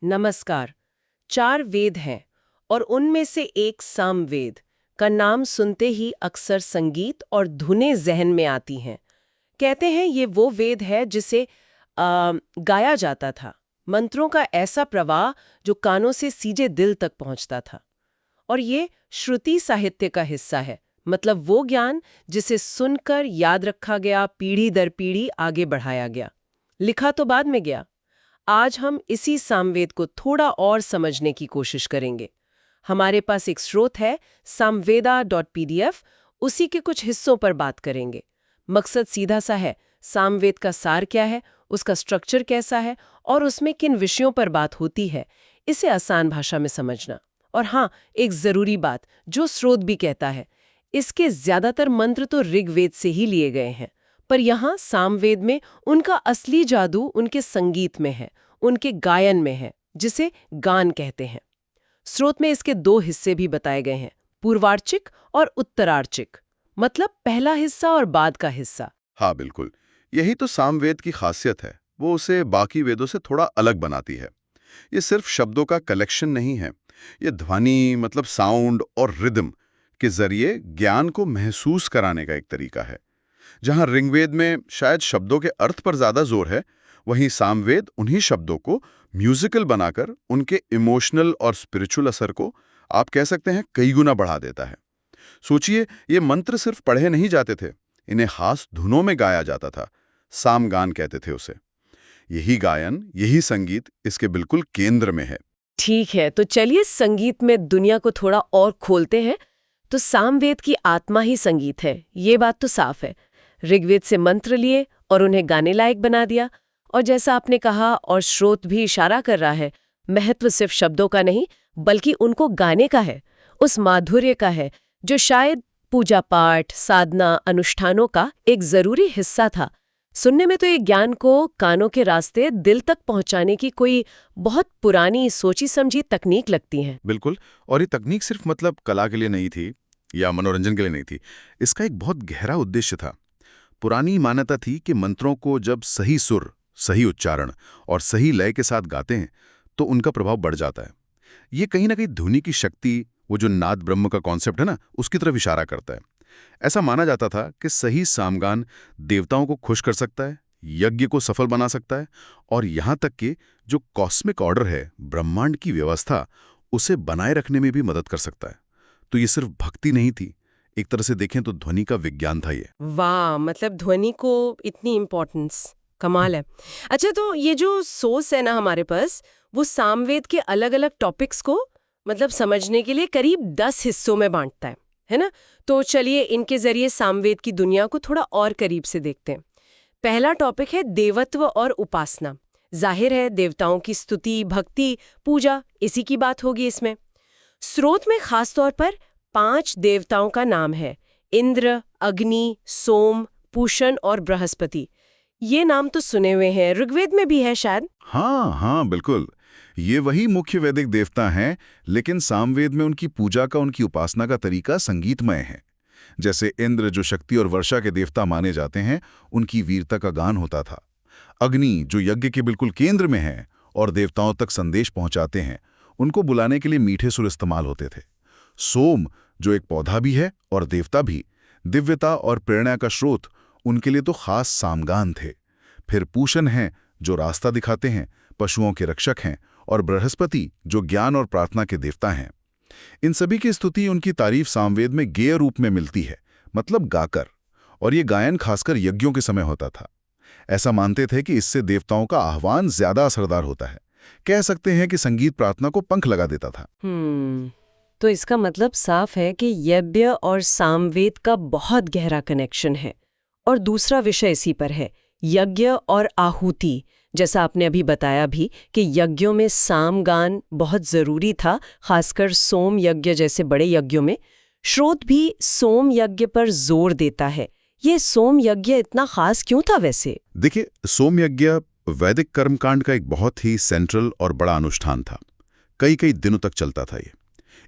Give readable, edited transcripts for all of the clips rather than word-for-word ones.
नमस्कार। 4 वेद हैं और उनमें से एक सामवेद का नाम सुनते ही अक्सर संगीत और धुनें जहन में आती हैं। कहते हैं ये वो वेद है जिसे गाया जाता था, मंत्रों का ऐसा प्रवाह जो कानों से सीधे दिल तक पहुंचता था। और ये श्रुति साहित्य का हिस्सा है, मतलब वो ज्ञान जिसे सुनकर याद रखा गया, पीढ़ी दर पीढ़ी आगे बढ़ाया गया। लिखा तो बाद में गया। आज हम इसी सामवेद को थोड़ा और समझने की कोशिश करेंगे। हमारे पास एक स्रोत है samveda.pdf, उसी के कुछ हिस्सों पर बात करेंगे। मकसद सीधा सा है, सामवेद का सार क्या है, उसका स्ट्रक्चर कैसा है और उसमें किन विषयों पर बात होती है, इसे आसान भाषा में समझना। और हाँ, एक जरूरी बात जो स्रोत भी कहता है, इसके ज्यादातर मंत्र तो ऋग्वेद से ही लिए गए हैं, पर यहाँ सामवेद में उनका असली जादू उनके संगीत में है, उनके गायन में है, जिसे गान कहते हैं। स्रोत में इसके 2 हिस्से भी बताए गए हैं, पूर्वार्चिक और उत्तरार्चिक, मतलब पहला हिस्सा और बाद का हिस्सा। हाँ बिल्कुल, यही तो सामवेद की खासियत है। वो उसे बाकी वेदों से थोड़ा अलग बनाती है। ये सिर्फ शब्दों का कलेक्शन नहीं है, ये ध्वनि मतलब साउंड और रिदम के जरिए ज्ञान को महसूस कराने का एक तरीका है। जहां ऋग्वेद में शायद शब्दों के अर्थ पर ज्यादा जोर है, वहीं सामवेद उन्हीं शब्दों को म्यूजिकल बनाकर उनके इमोशनल और स्पिरिचुअल असर को आप कह सकते हैं कई गुना बढ़ा देता है। सोचिए, ये मंत्र सिर्फ पढ़े नहीं जाते थे, इन्हें खास धुनों में गाया जाता था। सामगान कहते थे उसे। यही गायन, यही संगीत इसके बिल्कुल केंद्र में है। ठीक है, तो चलिए संगीत में दुनिया को थोड़ा और खोलते हैं। तो सामवेद की आत्मा ही संगीत है, ये बात तो साफ है। ऋग्वेद से मंत्र लिए और उन्हें गाने लायक बना दिया। और जैसा आपने कहा और स्रोत भी इशारा कर रहा है, महत्व सिर्फ शब्दों का नहीं बल्कि उनको गाने का है, उस माधुर्य का है जो शायद पूजा पाठ, साधना, अनुष्ठानों का एक जरूरी हिस्सा था। सुनने में तो ये ज्ञान को कानों के रास्ते दिल तक पहुंचाने की कोई बहुत पुरानी सोची समझी तकनीक लगती है। बिल्कुल, और ये तकनीक सिर्फ मतलब कला के लिए नहीं थी या मनोरंजन के लिए नहीं थी। इसका एक बहुत गहरा उद्देश्य था। पुरानी मान्यता थी कि मंत्रों को जब सही सुर, सही उच्चारण और सही लय के साथ गाते हैं तो उनका प्रभाव बढ़ जाता है। ये कहीं ना कहीं ध्वनि की शक्ति, वो जो नाद ब्रह्म का कॉन्सेप्ट है ना, उसकी तरफ इशारा करता है। ऐसा माना जाता था कि सही सामगान देवताओं को खुश कर सकता है, यज्ञ को सफल बना सकता है और यहाँ तक कि जो कॉस्मिक ऑर्डर है, ब्रह्मांड की व्यवस्था, उसे बनाए रखने में भी मदद कर सकता है। तो ये सिर्फ भक्ति नहीं थी, एक तरह से देखें तो ध्वनि का विज्ञान था ये। वाह, मतलब ध्वनि को इतनी इम्पोर्टेंस, कमाल है। अच्छा, तो ये जो सोर्स है ना हमारे पास, वो सामवेद के अलग अलग टॉपिक्स को मतलब समझने के लिए करीब 10 हिस्सों में बांटता है ना? तो चलिए इनके जरिए सामवेद की दुनिया को थोड़ा और करीब से देखते हैं। पहला टॉपिक है देवत्व और उपासना। जाहिर है देवताओं की स्तुति, भक्ति, पूजा, इसी की बात होगी इसमें। स्रोत में खास तौर पर 5 देवताओं का नाम है, इंद्र, अग्नि, सोम, पूषण और बृहस्पति। ये नाम तो सुने हुए हैं, ऋग्वेद में भी है शायद। हाँ हाँ बिल्कुल, ये वही मुख्य वैदिक देवता हैं, लेकिन सामवेद में उनकी पूजा का, उनकी उपासना का तरीका संगीतमय है। जैसे इंद्र जो शक्ति और वर्षा के देवता माने जाते हैं, उनकी वीरता का गान होता था। अग्नि जो यज्ञ के बिल्कुल केंद्र में है और देवताओं तक संदेश पहुंचाते हैं, उनको बुलाने के लिए मीठे सुर इस्तेमाल होते थे। सोम जो एक पौधा भी है और देवता भी, दिव्यता और प्रेरणा का स्रोत, उनके लिए तो खास सामगान थे। फिर पूषण हैं जो रास्ता दिखाते हैं, पशुओं के रक्षक हैं, और बृहस्पति जो ज्ञान और प्रार्थना के देवता हैं। इन सभी की स्तुति, उनकी तारीफ सामवेद में गेय रूप में मिलती है, मतलब गाकर। और ये गायन खासकर यज्ञों के समय होता था। ऐसा मानते थे कि इससे देवताओं का आह्वान ज्यादा असरदार होता है। कह सकते हैं कि संगीत प्रार्थना को पंख लगा देता था। तो इसका मतलब साफ है कि यज्ञ और सामवेद का बहुत गहरा कनेक्शन है। और दूसरा विषय इसी पर है, यज्ञ और आहुति। जैसा आपने अभी बताया भी कि यज्ञों में सामगान बहुत जरूरी था, खासकर सोम यज्ञ जैसे बड़े यज्ञों में। स्रोत भी सोम यज्ञ पर जोर देता है। ये सोम यज्ञ इतना खास क्यों था वैसे? देखिए, सोम यज्ञ वैदिक कर्मकांड का एक बहुत ही सेंट्रल और बड़ा अनुष्ठान था। कई कई दिनों तक चलता था ये।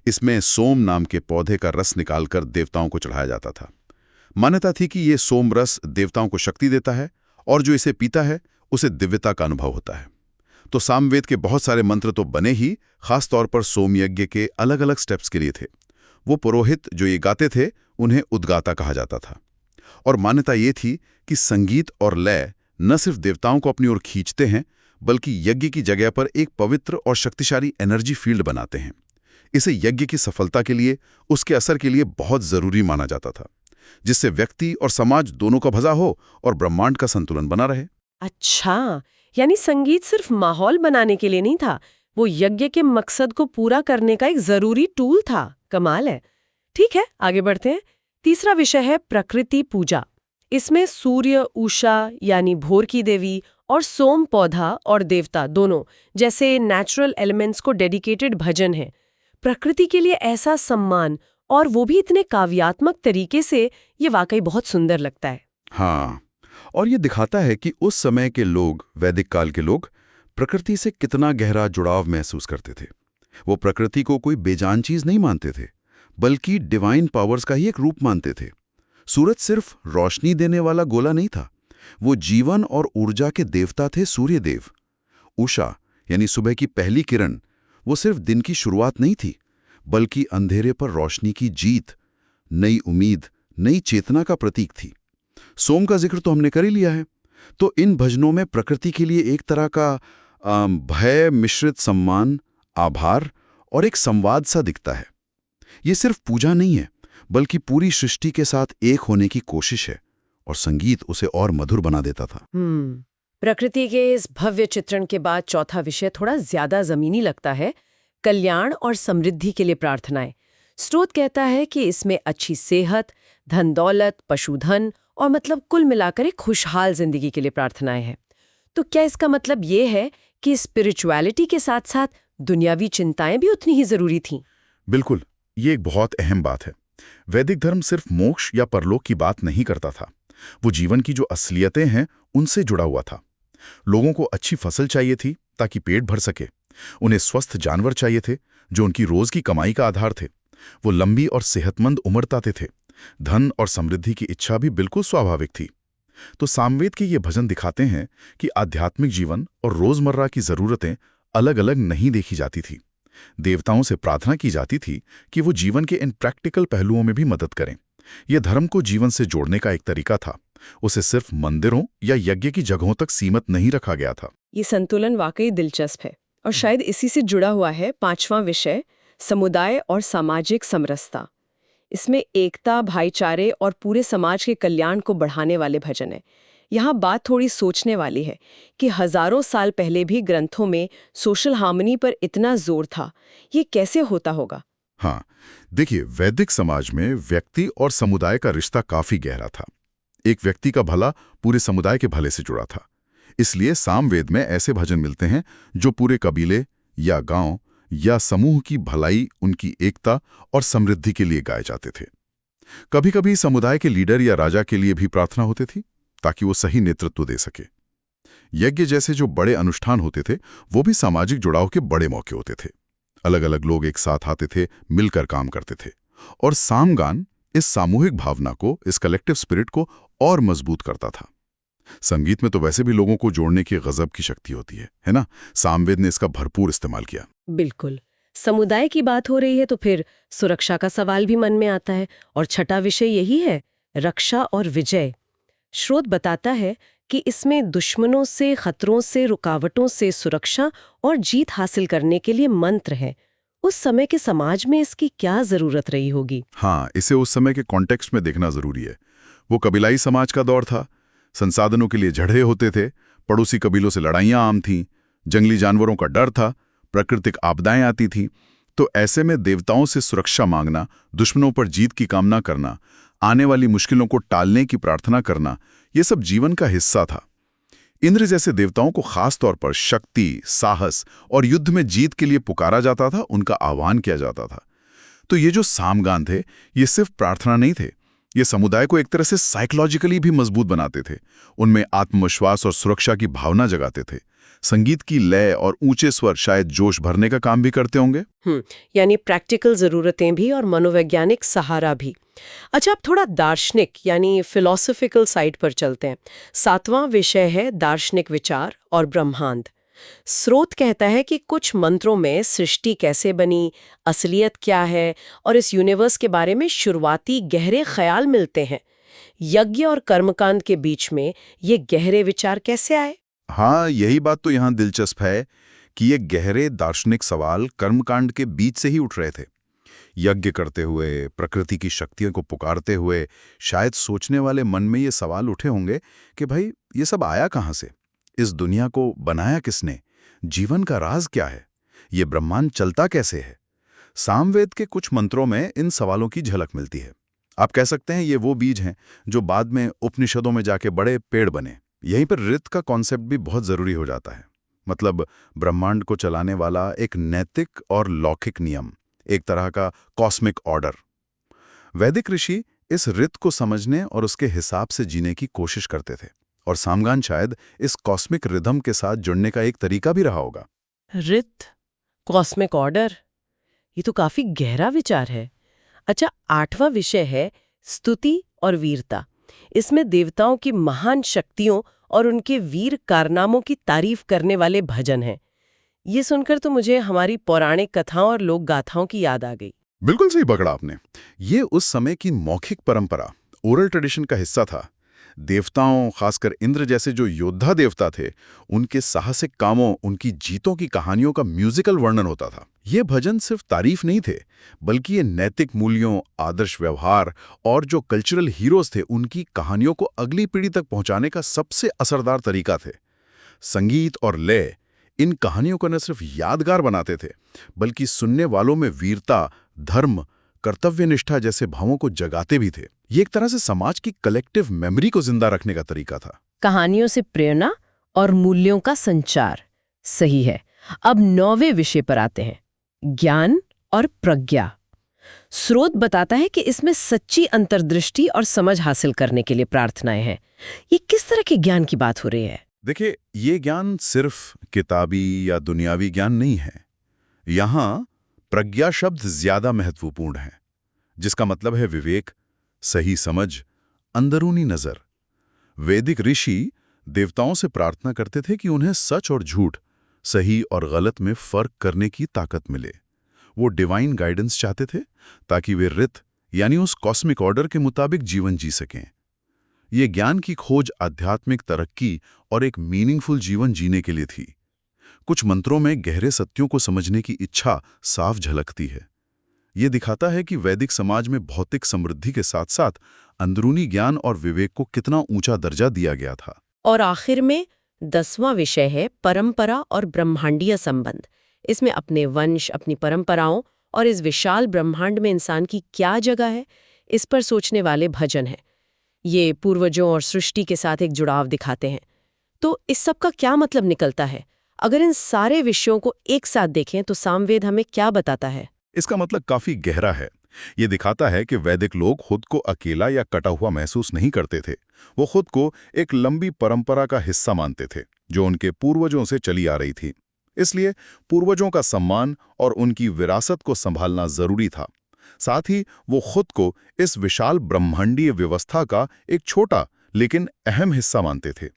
इसमें सोम नाम के पौधे का रस निकालकर देवताओं को चढ़ाया जाता था। मान्यता थी कि ये सोम रस देवताओं को शक्ति देता है और जो इसे पीता है उसे दिव्यता का अनुभव होता है। तो सामवेद के बहुत सारे मंत्र तो बने ही खास तौर पर सोमयज्ञ के अलग अलग स्टेप्स के लिए थे। वो पुरोहित जो ये गाते थे उन्हें उद्गाता कहा जाता था। और मान्यता ये थी कि संगीत और लय न सिर्फ देवताओं को अपनी ओर खींचते हैं, बल्कि यज्ञ की जगह पर एक पवित्र और शक्तिशाली एनर्जी फील्ड बनाते हैं। इसे यज्ञ की सफलता के लिए, उसके असर के लिए बहुत जरूरी माना जाता था, जिससे व्यक्ति और समाज दोनों का भला हो और ब्रह्मांड का संतुलन बना रहे। अच्छा, यानी संगीत सिर्फ माहौल बनाने के लिए नहीं था, वो यज्ञ के मकसद को पूरा करने का एक जरूरी टूल था। कमाल है। ठीक है, आगे बढ़ते हैं। तीसरा विषय है प्रकृति पूजा। इसमें सूर्य, उषा यानी भोर की देवी और सोम पौधा और देवता दोनों जैसे नेचुरल एलिमेंट्स को डेडिकेटेड भजन है। प्रकृति के लिए ऐसा सम्मान, और वो भी इतने काव्यात्मक तरीके से, ये वाकई बहुत सुंदर लगता है। हाँ, और ये दिखाता है कि उस समय के लोग, वैदिक काल के लोग, प्रकृति से कितना गहरा जुड़ाव महसूस करते थे। वो प्रकृति को कोई बेजान चीज नहीं मानते थे, बल्कि डिवाइन पावर्स का ही एक रूप मानते थे। सूरज सिर्फ रोशनी देने वाला गोला नहीं था, वो जीवन और ऊर्जा के देवता थे। सूर्यदेव, उषा यानी सुबह की पहली किरण, वो सिर्फ दिन की शुरुआत नहीं थी, बल्कि अंधेरे पर रोशनी की जीत, नई उम्मीद, नई चेतना का प्रतीक थी। सोम का जिक्र तो हमने कर ही लिया है। तो इन भजनों में प्रकृति के लिए एक तरह का भय मिश्रित सम्मान, आभार और एक संवाद सा दिखता है। ये सिर्फ पूजा नहीं है, बल्कि पूरी सृष्टि के साथ एक होने की कोशिश है, और संगीत उसे और मधुर बना देता था। प्रकृति के इस भव्य चित्रण के बाद चौथा विषय थोड़ा ज्यादा जमीनी लगता है, कल्याण और समृद्धि के लिए प्रार्थनाएं। स्रोत कहता है कि इसमें अच्छी सेहत, धन दौलत, पशुधन और मतलब कुल मिलाकर एक खुशहाल जिंदगी के लिए प्रार्थनाएं हैं। तो क्या इसका मतलब ये है कि स्पिरिचुअलिटी के साथ साथ दुनियावी चिंताएं भी उतनी ही जरूरी थीं? बिल्कुल, ये एक बहुत अहम बात है। वैदिक धर्म सिर्फ मोक्ष या परलोक की बात नहीं करता था, वो जीवन की जो असलियतें हैं उनसे जुड़ा हुआ था। लोगों को अच्छी फसल चाहिए थी ताकि पेट भर सके, उन्हें स्वस्थ जानवर चाहिए थे जो उनकी रोज की कमाई का आधार थे, वो लंबी और सेहतमंद उम्र चाहते थे। धन और समृद्धि की इच्छा भी बिल्कुल स्वाभाविक थी। तो सामवेद के ये भजन दिखाते हैं कि आध्यात्मिक जीवन और रोजमर्रा की जरूरतें अलग अलग नहीं देखी जाती थी। देवताओं से प्रार्थना की जाती थी कि वो जीवन के इन प्रैक्टिकल पहलुओं में भी मदद करें। यह धर्म को जीवन से जोड़ने का एक तरीका था, उसे सिर्फ मंदिरों या यज्ञ की जगहों तक सीमित नहीं रखा गया था। ये संतुलन वाकई दिलचस्प है, और शायद इसी से जुड़ा हुआ है पांचवां विषय, समुदाय और सामाजिक समरसता। इसमें एकता, भाईचारे और पूरे समाज के कल्याण को बढ़ाने वाले भजन है। यहाँ बात थोड़ी सोचने वाली है कि हजारों साल पहले भी ग्रंथों में सोशल हार्मनी पर इतना जोर था। ये कैसे होता होगा? हाँ, देखिए, वैदिक समाज में व्यक्ति और समुदाय का रिश्ता काफी गहरा था। एक व्यक्ति का भला पूरे समुदाय के भले से जुड़ा था। इसलिए सामवेद में ऐसे भजन मिलते हैं जो पूरे कबीले या गांव या समूह की भलाई, उनकी एकता और समृद्धि के लिए गाए जाते थे। कभी-कभी समुदाय के लीडर या राजा के लिए भी प्रार्थना होती थी ताकि वो सही नेतृत्व दे सके। यज्ञ जैसे जो बड़े अनुष्ठान होते थे वो भी सामाजिक जुड़ाव के बड़े मौके होते थे। अलग अलग लोग एक साथ आते थे, मिलकर काम करते थे, और सामगान इस सामूहिक भावना को, इस कलेक्टिव स्पिरिट को और मजबूत करता था। संगीत में तो वैसे भी लोगों को जोड़ने की गजब की शक्ति होती है ना? सामवेद ने इसका भरपूर इस्तेमाल किया। बिल्कुल। समुदाय की बात हो रही है तो फिर सुरक्षा का सवाल भी मन में आता है, और छठा विषय यही है, रक्षा और विजय। स्रोत बताता है कि इसमें दुश्मनों से, खतरों से, रुकावटों से सुरक्षा और जीत हासिल करने के लिए मंत्र है। उस समय के समाज में इसकी क्या जरूरत रही होगी? हाँ, इसे उस समय के कॉन्टेक्स्ट में देखना जरूरी है। वो कबीलाई समाज का दौर था, संसाधनों के लिए झगड़े होते थे, पड़ोसी कबीलों से लड़ाइयां आम थीं, जंगली जानवरों का डर था, प्राकृतिक आपदाएं आती थीं। तो ऐसे में देवताओं से सुरक्षा मांगना, दुश्मनों पर जीत की कामना करना, आने वाली मुश्किलों को टालने की प्रार्थना करना, ये सब जीवन का हिस्सा था। इंद्र जैसे देवताओं को खास तौर पर शक्ति, साहस और युद्ध में जीत के लिए पुकारा जाता था, उनका आह्वान किया जाता था। तो ये जो सामगान थे, ये सिर्फ प्रार्थना नहीं थे, ये समुदाय को एक तरह से साइकोलॉजिकली भी मजबूत बनाते थे। उनमें आत्मविश्वास और सुरक्षा की भावना जगाते थे। संगीत की लय और ऊंचे स्वर शायद जोश भरने का काम भी करते होंगे। यानी प्रैक्टिकल जरूरतें भी और मनोवैज्ञानिक सहारा भी। अच्छा, अब थोड़ा दार्शनिक यानी फिलॉसफिकल साइड पर चलते हैं। 7वां विषय है दार्शनिक विचार और ब्रह्मांड। स्रोत कहता है कि कुछ मंत्रों में सृष्टि कैसे बनी, असलियत क्या है और इस यूनिवर्स के बारे में शुरुआती गहरे ख्याल मिलते हैं। यज्ञ और कर्मकांड के बीच में ये गहरे विचार कैसे आए? हाँ, यही बात तो यहाँ दिलचस्प है कि ये गहरे दार्शनिक सवाल कर्मकांड के बीच से ही उठ रहे थे। यज्ञ करते हुए, प्रकृति की शक्तियों को पुकारते हुए शायद सोचने वाले मन में ये सवाल उठे होंगे कि भाई ये सब आया कहाँ से? इस दुनिया को बनाया किसने? जीवन का राज क्या है? ये ब्रह्मांड चलता कैसे है? सामवेद के कुछ मंत्रों में इन सवालों की झलक मिलती है। आप कह सकते हैं ये वो बीज हैं जो बाद में उपनिषदों में जाके बड़े पेड़ बने। यहीं पर ऋत का कॉन्सेप्ट भी बहुत जरूरी हो जाता है। मतलब ब्रह्मांड को चलाने वाला एक नैतिक और लौकिक नियम, एक तरह का कॉस्मिक ऑर्डर। वैदिक ऋषि इस ऋत को समझने और उसके हिसाब से जीने की कोशिश करते थे, और सामगान शायद इस कॉस्मिक रिदम के साथ जुड़ने का एक तरीका भी रहा होगा। ऋत, कॉस्मिक ऑर्डर, ये तो काफी गहरा विचार है। अच्छा, 8वां विषय है स्तुति और वीरता। इसमें देवताओं की महान शक्तियों और उनके वीर कारनामों की तारीफ करने वाले भजन हैं। ये सुनकर तो मुझे हमारी पौराणिक कथाओं और लोक गाथाओं की याद आ गई। बिल्कुल सही पकड़ा आपने। ये उस समय की मौखिक परंपरा, ओरल ट्रेडिशन का हिस्सा था। देवताओं, खासकर इंद्र जैसे जो योद्धा देवता थे, उनके साहसिक कामों, उनकी जीतों की कहानियों का म्यूजिकल वर्णन होता था। ये भजन सिर्फ तारीफ नहीं थे, बल्कि ये नैतिक मूल्यों, आदर्श व्यवहार और जो कल्चरल हीरोज थे, उनकी कहानियों को अगली पीढ़ी तक पहुंचाने का सबसे असरदार तरीका थे। संगीत और लय इन कहानियों को न सिर्फ यादगार बनाते थे, बल्कि सुनने वालों में वीरता, धर्म, कर्तव्यनिष्ठा जैसे भावों को जगाते भी थे। ये एक तरह से समाज की कलेक्टिव मेमोरी को जिंदा रखने का तरीका था। कहानियों से प्रेरणा और मूल्यों का संचार, सही है। अब 9वें विषय पर आते हैं, ज्ञान और प्रज्ञा। स्रोत बताता है कि इसमें सच्ची अंतर्दृष्टि और समझ हासिल करने के लिए प्रार्थनाएं हैं। ये किस तरह के ज्ञान की बात हो रही है? देखिए, ये ज्ञान सिर्फ किताबी या दुनियावी ज्ञान नहीं है। यहाँ प्रज्ञा शब्द ज्यादा महत्वपूर्ण है, जिसका मतलब है विवेक, सही समझ, अंदरूनी नजर। वैदिक ऋषि देवताओं से प्रार्थना करते थे कि उन्हें सच और झूठ, सही और गलत में फर्क करने की ताकत मिले। वो डिवाइन गाइडेंस चाहते थे ताकि वे ऋत यानी उस कॉस्मिक ऑर्डर के मुताबिक जीवन जी सकें। ये ज्ञान की खोज आध्यात्मिक तरक्की और एक मीनिंगफुल जीवन जीने के लिए थी। कुछ मंत्रों में गहरे सत्यों को समझने की इच्छा साफ झलकती है। ये दिखाता है कि वैदिक समाज में भौतिक समृद्धि के साथ साथ अंदरूनी ज्ञान और विवेक को कितना ऊंचा दर्जा दिया गया था। और आखिर में 10वां विषय है परंपरा और ब्रह्मांडीय संबंध। इसमें अपने वंश, अपनी परंपराओं और इस विशाल ब्रह्मांड में इंसान की क्या जगह है, इस पर सोचने वाले भजन हैं। ये पूर्वजों और सृष्टि के साथ एक जुड़ाव दिखाते हैं। तो इस सब का क्या मतलब निकलता है? अगर इन सारे विषयों को एक साथ देखें तो सामवेद हमें क्या बताता है? इसका मतलब काफी गहरा है। ये दिखाता है कि वैदिक लोग खुद को अकेला या कटा हुआ महसूस नहीं करते थे। वो खुद को एक लंबी परंपरा का हिस्सा मानते थे, जो उनके पूर्वजों से चली आ रही थी। इसलिए पूर्वजों का सम्मान और उनकी विरासत को संभालना जरूरी था। साथ ही वो खुद को इस विशाल ब्रह्मांडीय व्यवस्था का एक छोटा लेकिन अहम हिस्सा मानते थे।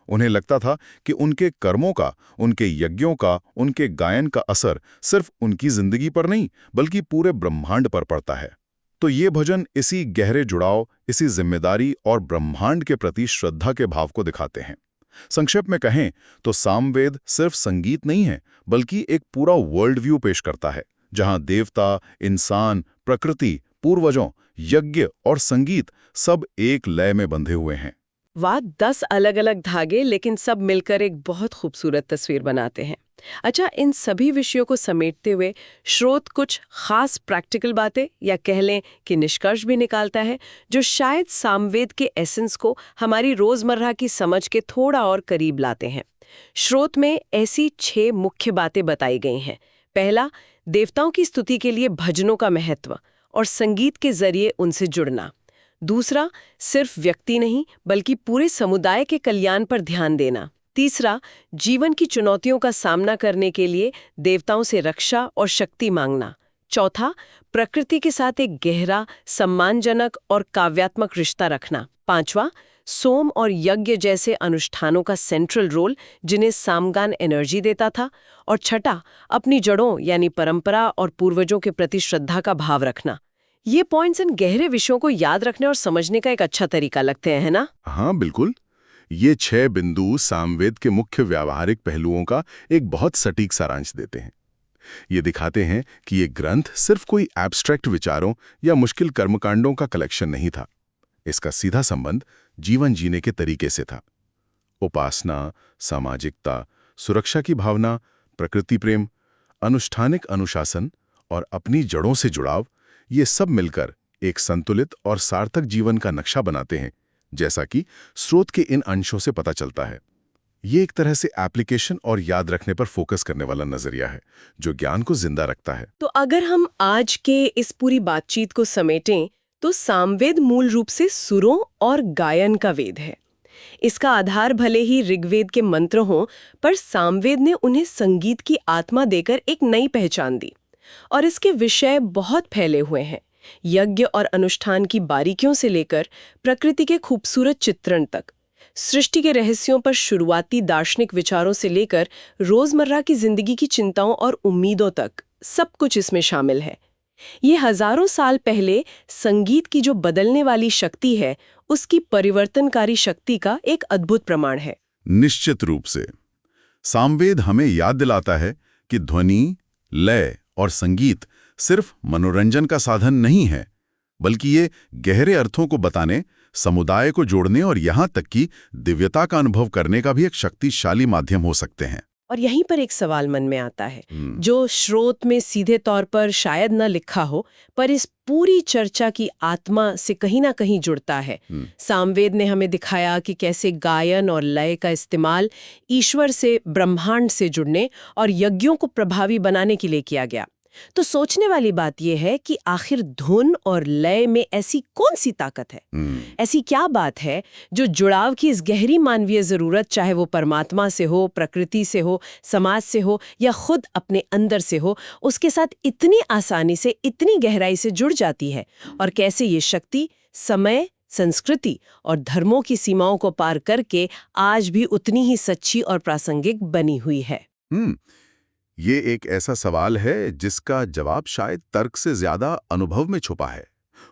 उन्हें लगता था कि उनके कर्मों का, उनके यज्ञों का, उनके गायन का असर सिर्फ उनकी जिंदगी पर नहीं, बल्कि पूरे ब्रह्मांड पर पड़ता है। तो ये भजन इसी गहरे जुड़ाव, इसी जिम्मेदारी और ब्रह्मांड के प्रति श्रद्धा के भाव को दिखाते हैं। संक्षेप में कहें तो सामवेद सिर्फ संगीत नहीं है, बल्कि एक पूरा वर्ल्ड व्यू पेश करता है, जहां देवता, इंसान, प्रकृति, पूर्वजों, यज्ञ और संगीत सब एक लय में बंधे हुए हैं। वाह, 10 अलग अलग धागे, लेकिन सब मिलकर एक बहुत खूबसूरत तस्वीर बनाते हैं। अच्छा, इन सभी विषयों को समेटते हुए स्रोत कुछ खास प्रैक्टिकल बातें या कह लें कि निष्कर्ष भी निकालता है, जो शायद सामवेद के एसेंस को हमारी रोजमर्रा की समझ के थोड़ा और करीब लाते हैं। स्रोत में ऐसी 6 मुख्य बातें बताई गई हैं। पहला, देवताओं की स्तुति के लिए भजनों का महत्व और संगीत के जरिए उनसे जुड़ना। दूसरा, सिर्फ व्यक्ति नहीं बल्कि पूरे समुदाय के कल्याण पर ध्यान देना। तीसरा, जीवन की चुनौतियों का सामना करने के लिए देवताओं से रक्षा और शक्ति मांगना। चौथा, प्रकृति के साथ एक गहरा, सम्मानजनक और काव्यात्मक रिश्ता रखना। पांचवा, सोम और यज्ञ जैसे अनुष्ठानों का सेंट्रल रोल जिन्हें सामगान एनर्जी देता था, और छठा अपनी जड़ों यानी परंपरा और पूर्वजों के प्रति श्रद्धा का भाव रखना। ये पॉइंट्स इन गहरे विषयों को याद रखने और समझने का एक अच्छा तरीका लगते हैं, है ना? हाँ बिल्कुल। ये 6 बिंदु सामवेद के मुख्य व्यावहारिक पहलुओं का एक बहुत सटीक सारांश देते हैं। ये दिखाते हैं कि ये ग्रंथ सिर्फ कोई एब्स्ट्रैक्ट विचारों या मुश्किल कर्मकांडों का कलेक्शन नहीं था। इसका सीधा संबंध जीवन जीने के तरीके से था। उपासना, सामाजिकता, सुरक्षा की भावना, प्रकृति प्रेम, अनुष्ठानिक अनुशासन और अपनी जड़ों से जुड़ाव, ये सब मिलकर एक संतुलित और सार्थक जीवन का नक्शा बनाते हैं, जैसा कि स्रोत के इन अंशों से पता चलता है। ये एक तरह से एप्लीकेशन और याद रखने पर फोकस करने वाला नजरिया है, जो ज्ञान को जिंदा रखता है। तो अगर हम आज के इस पूरी बातचीत को समेटें, तो सामवेद मूल रूप से सुरों और गायन का वेद है। इसका आधार भले ही ऋग्वेद के मंत्र हों, पर सामवेद ने उन्हें संगीत की आत्मा देकर एक नई पहचान दी। और इसके विषय बहुत फैले हुए हैं, यज्ञ और अनुष्ठान की बारीकियों से लेकर प्रकृति के खूबसूरत चित्रण तक, सृष्टि के रहस्यों पर शुरुआती दार्शनिक विचारों से लेकर रोजमर्रा की जिंदगी की चिंताओं और उम्मीदों तक, सब कुछ इसमें शामिल है। ये हजारों साल पहले संगीत की जो बदलने वाली शक्ति है, उसकी परिवर्तनकारी शक्ति का एक अद्भुत प्रमाण है। निश्चित रूप से सामवेद हमें याद दिलाता है कि ध्वनि, लय और संगीत सिर्फ मनोरंजन का साधन नहीं है, बल्कि ये गहरे अर्थों को बताने, समुदाय को जोड़ने और यहाँ तक कि दिव्यता का अनुभव करने का भी एक शक्तिशाली माध्यम हो सकते हैं। और यहीं पर एक सवाल मन में आता है, जो स्रोत में सीधे तौर पर शायद न लिखा हो, पर इस पूरी चर्चा की आत्मा से कहीं ना कहीं जुड़ता है। सामवेद ने हमें दिखाया कि कैसे गायन और लय का इस्तेमाल ईश्वर से, ब्रह्मांड से जुड़ने और यज्ञों को प्रभावी बनाने के लिए किया गया। तो सोचने वाली बात यह है कि आखिर धुन और लय में ऐसी कौन सी ताकत है, ऐसी क्या बात है जो जुड़ाव की इस गहरी मानवीय जरूरत, चाहे वो परमात्मा से हो, प्रकृति से हो, समाज से हो या खुद अपने अंदर से हो, उसके साथ इतनी आसानी से, इतनी गहराई से जुड़ जाती है, और कैसे ये शक्ति समय, संस्कृति और धर्मों की सीमाओं को पार करके आज भी उतनी ही सच्ची और प्रासंगिक बनी हुई है। ये एक ऐसा सवाल है जिसका जवाब शायद तर्क से ज्यादा अनुभव में छुपा है।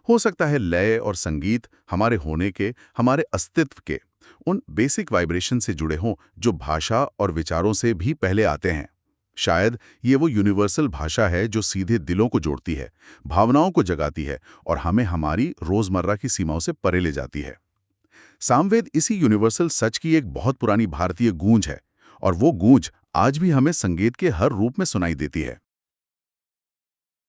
हो सकता है लय और संगीत हमारे होने के, हमारे अस्तित्व के उन बेसिक वाइब्रेशन से जुड़े हों जो भाषा और विचारों से भी पहले आते हैं। शायद ये वो यूनिवर्सल भाषा है जो सीधे दिलों को जोड़ती है, भावनाओं को जगाती है और हमें हमारी रोजमर्रा की सीमाओं से परे ले जाती है। सामवेद इसी यूनिवर्सल सच की एक बहुत पुरानी भारतीय गूंज है, और वो गूंज आज भी हमें संगीत के हर रूप में सुनाई देती है।